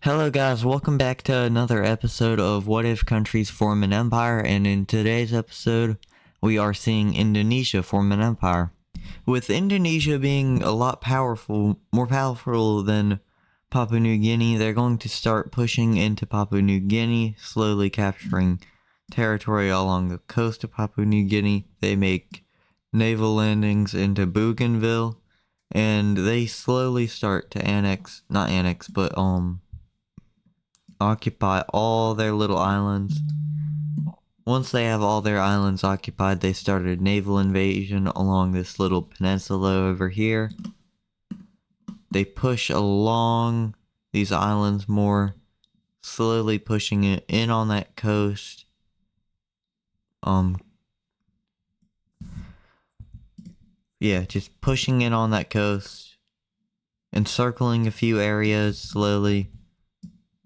Hello guys, welcome back to another episode of What If Countries Form an Empire, and in today's episode, we are seeing Indonesia form an empire. With Indonesia being a lot more powerful than Papua New Guinea, they're going to start pushing into Papua New Guinea, slowly capturing territory along the coast of Papua New Guinea. They make naval landings into Bougainville, and they slowly start to occupy all their little islands. Once they have all their islands occupied, they start a naval invasion along this little peninsula over here. They push along these islands more, slowly pushing it in on that coast. Just pushing it on that coast, encircling a few areas slowly.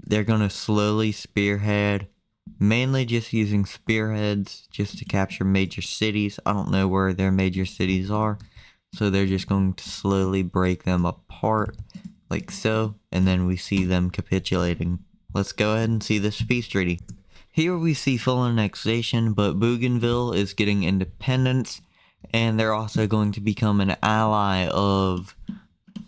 They're gonna slowly spearhead, mainly just using spearheads just to capture major cities. I don't know where their major cities are, so they're just going to slowly break them apart, like so, and then we see them capitulating. Let's go ahead and see this peace treaty. Here we see full annexation, but Bougainville is getting independence, and they're also going to become an ally of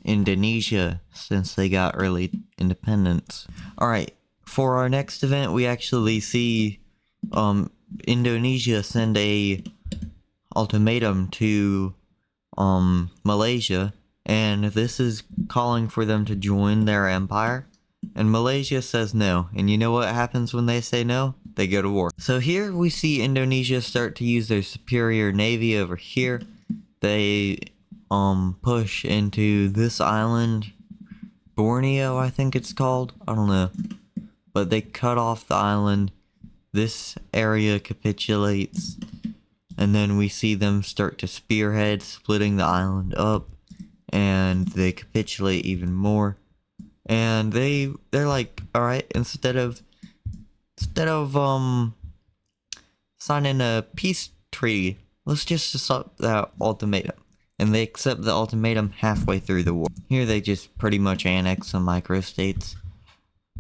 Indonesia since they got early independence. Alright, for our next event, we actually see Indonesia send a ultimatum to Malaysia, and this is calling for them to join their empire, and Malaysia says no. And you know what happens when they say no? They go to war. So here we see Indonesia start to use their superior navy over here. They push into this island, Borneo I think it's called, I don't know, but they cut off the island. This area capitulates, and then we see them start to spearhead, splitting the island up, and they capitulate even more. And they're like, alright, instead of signing a peace treaty, let's just accept that ultimatum. And they accept the ultimatum halfway through the war. Here they just pretty much annex some microstates.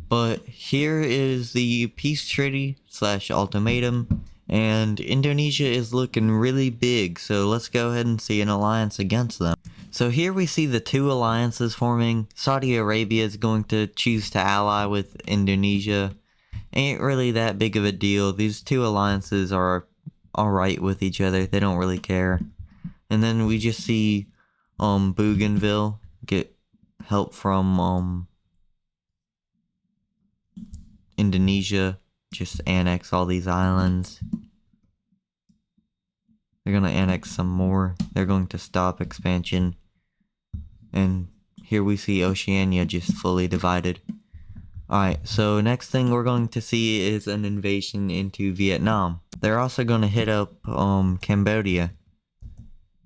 But here is the peace treaty / ultimatum, and Indonesia is looking really big, so let's go ahead and see an alliance against them. So here we see the two alliances forming. Saudi Arabia is going to choose to ally with Indonesia. Ain't really that big of a deal. These two alliances are alright with each other, they don't really care. And then we just see Bougainville get help from Indonesia, just annex all these islands. They're gonna annex some more. They're going to stop expansion. And here we see Oceania just fully divided. Alright, so next thing we're going to see is an invasion into Vietnam. They're also going to hit up Cambodia.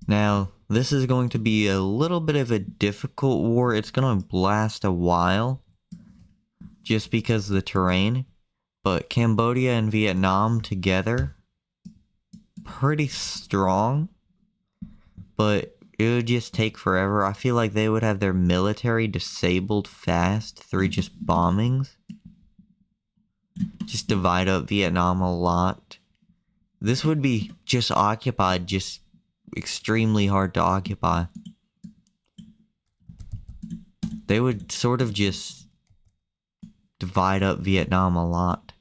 Now, this is going to be a little bit of a difficult war. It's going to last a while, just because of the terrain. But Cambodia and Vietnam together, pretty strong. But it would just take forever. I feel like they would have their military disabled fast through just bombings. Just divide up Vietnam a lot. This would be just occupied, just extremely hard to occupy. They would sort of just divide up Vietnam a lot.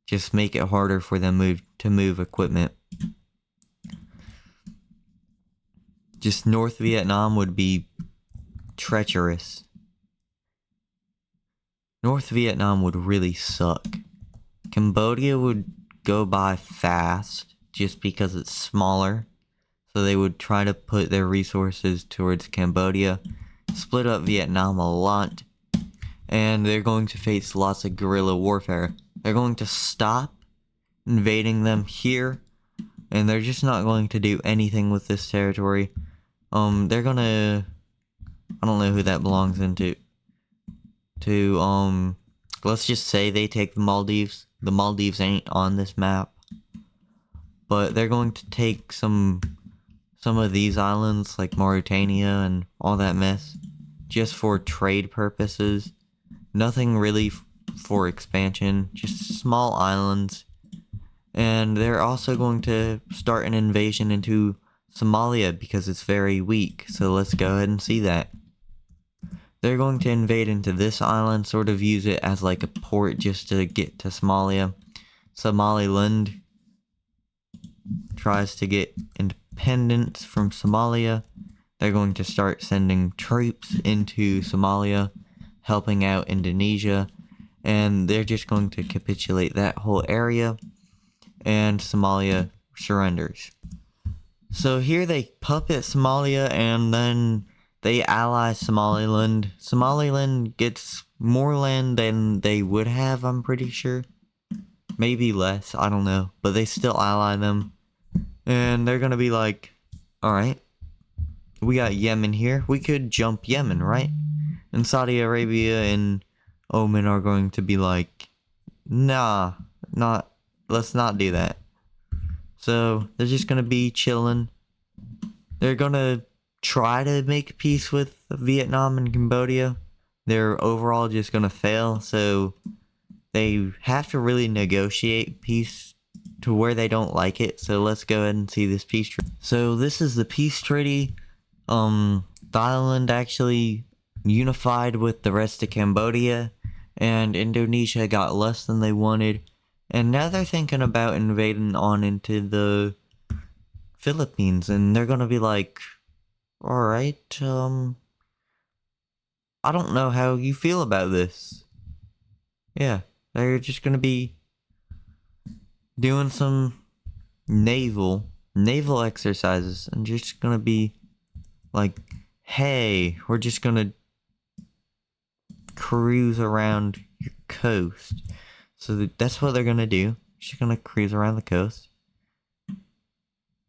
Just make it harder for them to move equipment. Just North Vietnam would be treacherous. North Vietnam would really suck. Cambodia would go by fast just because it's smaller. So they would try to put their resources towards Cambodia, split up Vietnam a lot, and they're going to face lots of guerrilla warfare. They're going to stop invading them here, and they're just not going to do anything with this territory. They're gonna, I don't know who that belongs into. Let's just say they take the Maldives. The Maldives ain't on this map, but they're going to take some of these islands like Mauritania and all that mess just for trade purposes. Nothing really for expansion, just small islands. And they're also going to start an invasion into Somalia because it's very weak. So let's go ahead and see that. They're going to invade into this island, sort of use it as like a port just to get to Somalia. Somaliland tries to get independence from Somalia. They're going to start sending troops into Somalia, helping out Indonesia, and they're just going to capitulate that whole area, and Somalia surrenders. So here they puppet Somalia, and then they ally Somaliland. Somaliland gets more land than they would have, I'm pretty sure. Maybe less, I don't know. But they still ally them. And they're gonna be like, alright, we got Yemen here. We could jump Yemen, right? And Saudi Arabia and Oman are going to be like, nah, let's not do that. So they're just gonna be chilling. They're gonna try to make peace with Vietnam and Cambodia. They're overall just gonna fail, so they have to really negotiate peace to where they don't like it. So let's go ahead and see this peace treaty. So this is the peace treaty. Thailand actually unified with the rest of Cambodia, and Indonesia got less than they wanted, and now they're thinking about invading on into the Philippines, and they're gonna be like, alright, I don't know how you feel about this. Yeah, they're just gonna be doing some naval exercises, and just gonna be like, hey, we're just gonna cruise around your coast. So that's what they're gonna do. Just gonna cruise around the coast.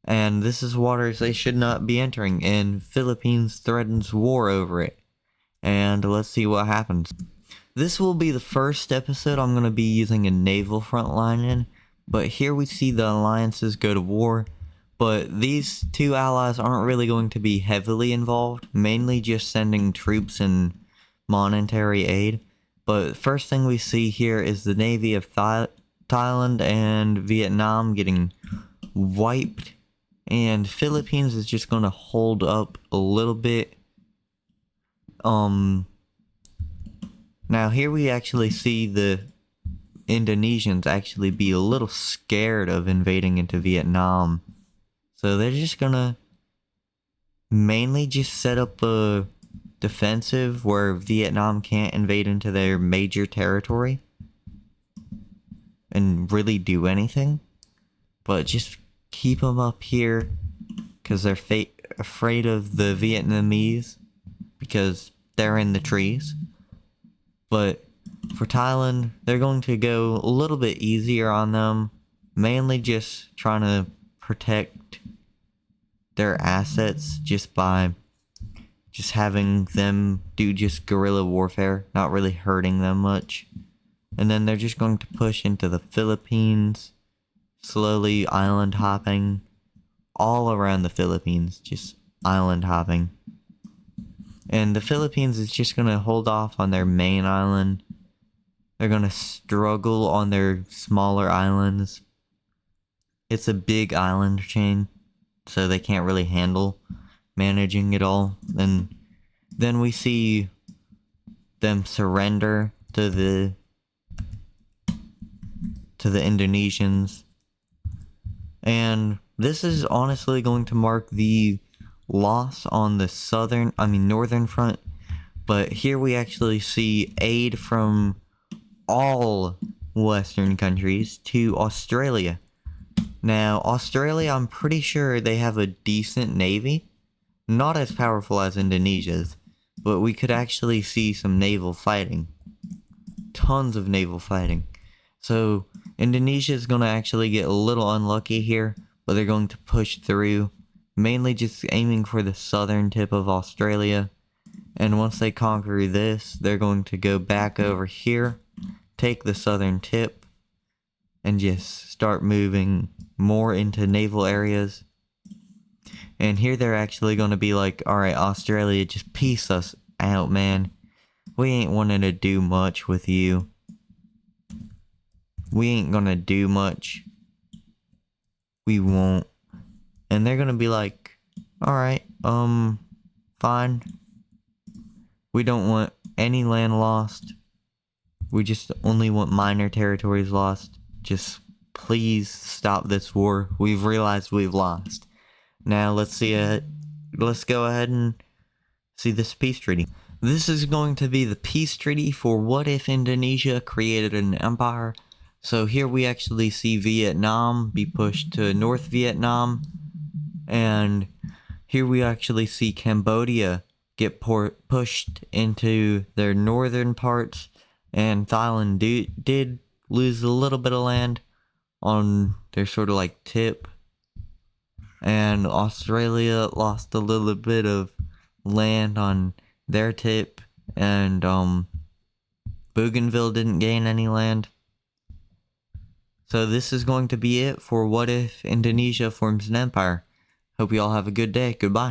And this is waters they should not be entering, and Philippines threatens war over it. And let's see what happens. This will be the first episode I'm going to be using a naval front line in, but here we see the alliances go to war, but these two allies aren't really going to be heavily involved, mainly just sending troops and monetary aid. But first thing we see here is the navy of Thailand and Vietnam getting wiped, and Philippines is just going to hold up a little bit. Now here we actually see the Indonesians actually be a little scared of invading into Vietnam. So they're just gonna mainly just set up a defensive where Vietnam can't invade into their major territory and really do anything. But just keep them up here because they're afraid of the Vietnamese because they're in the trees. But for Thailand, they're going to go a little bit easier on them, mainly just trying to protect their assets just by just having them do just guerrilla warfare, not really hurting them much. And then they're just going to push into the Philippines, slowly island hopping all around the Philippines, just island hopping. And the Philippines is just going to hold off on their main island. They're going to struggle on their smaller islands. It's a big island chain, so they can't really handle managing it all. And then we see them surrender to the Indonesians. And this is honestly going to mark the loss on the northern front, but here we actually see aid from all Western countries to Australia. Now, Australia, I'm pretty sure they have a decent navy, not as powerful as Indonesia's, but we could actually see some naval fighting. Tons of naval fighting. So, Indonesia is going to actually get a little unlucky here, but they're going to push through, mainly just aiming for the southern tip of Australia. And once they conquer this, they're going to go back over here, take the southern tip, and just start moving more into naval areas. And here they're actually going to be like, alright, Australia, just peace us out, man. We ain't wanting to do much with you. We ain't gonna do much. We won't. And they're gonna be like, alright, fine. We don't want any land lost. We just only want minor territories lost. Just please stop this war. We've realized we've lost. Now let's go ahead and see this peace treaty. This is going to be the peace treaty for what if Indonesia created an empire. So here we actually see Vietnam be pushed to North Vietnam, and here we actually see Cambodia get pushed into their northern parts, and Thailand did lose a little bit of land on their sort of like tip, and Australia lost a little bit of land on their tip, and Bougainville didn't gain any land. So this is going to be it for what if Indonesia forms an empire. Hope you all have a good day. Goodbye.